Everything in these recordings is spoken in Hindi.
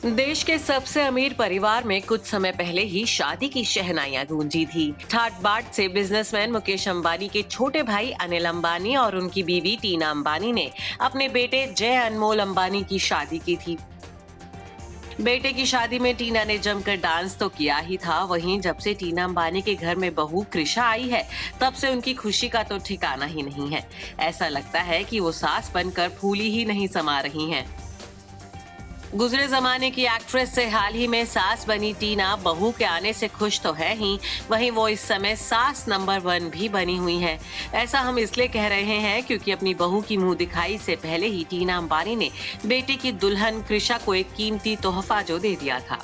देश के सबसे अमीर परिवार में कुछ समय पहले ही शादी की शहनाइयां गूंजी थी। ठाट बाट से बिजनेसमैन मुकेश अंबानी के छोटे भाई अनिल अंबानी और उनकी बीवी टीना अंबानी ने अपने बेटे जय अनमोल अंबानी की शादी की थी। बेटे की शादी में टीना ने जमकर डांस तो किया ही था, वहीं जब से टीना अंबानी के घर में बहू कृषा आई है, तब से उनकी खुशी का तो ठिकाना ही नहीं है। ऐसा लगता है कि वो सास बनकर फूली ही नहीं समा रही हैं। गुजरे जमाने की एक्ट्रेस से हाल ही में सास बनी टीना बहू के आने से खुश तो है ही, वहीं वो इस समय सास नंबर 1 भी बनी हुई हैं। ऐसा हम इसलिए कह रहे हैं क्योंकि अपनी बहू की मुंह दिखाई से पहले ही टीना अंबानी ने बेटे की दुल्हन कृषा को एक कीमती तोहफा जो दे दिया था।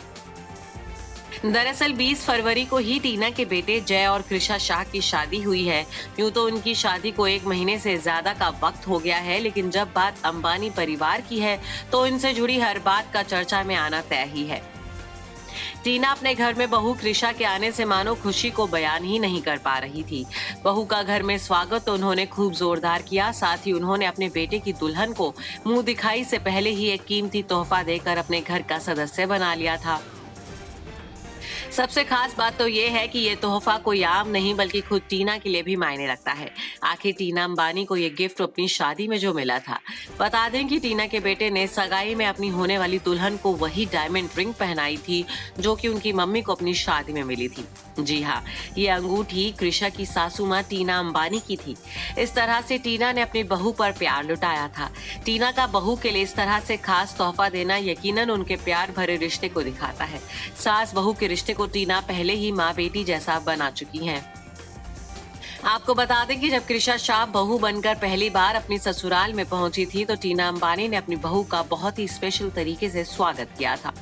दरअसल 20 फरवरी को ही टीना के बेटे जय और कृषा शाह की शादी हुई है। यूं तो उनकी शादी को 1 महीने से ज्यादा का वक्त हो गया है, लेकिन जब बात अंबानी परिवार की है तो इनसे जुड़ी हर बात का चर्चा में आना तय ही है। टीना अपने घर में बहू कृषा के आने से मानो खुशी को बयान ही नहीं कर पा रही थी। बहू का घर में स्वागत तो उन्होंने खूब जोरदार किया, साथ ही उन्होंने अपने बेटे की दुल्हन को मुंह दिखाई से पहले ही एक कीमती तोहफा देकर अपने घर का सदस्य बना लिया था। सबसे खास बात तो ये है कि ये तोहफा कोई आम नहीं बल्कि खुद टीना के लिए भी मायने रखता है। आखिर टीना अंबानी को ये गिफ्ट अपनी शादी में जो मिला था। बता दें कि टीना के बेटे ने सगाई में अपनी होने वाली दुल्हन को वही डायमंड रिंग पहनाई थी जो कि उनकी मम्मी को अपनी शादी में मिली थी। जी हाँ, ये अंगूठी कृषा की सासू माँ टीना अंबानी की थी। इस तरह से टीना ने अपनी बहू पर प्यार लुटाया था। टीना का बहू के लिए इस तरह से खास तोहफा देना यकीनन उनके प्यार भरे रिश्ते को दिखाता है। सास बहू के रिश्ते को टीना पहले ही माँ बेटी जैसा बना चुकी हैं। आपको बता दें कि जब कृषा शाह बहू बनकर पहली बार अपनी ससुराल में पहुंची थी तो टीना अंबानी ने अपनी बहू का बहुत ही स्पेशल तरीके से स्वागत किया था।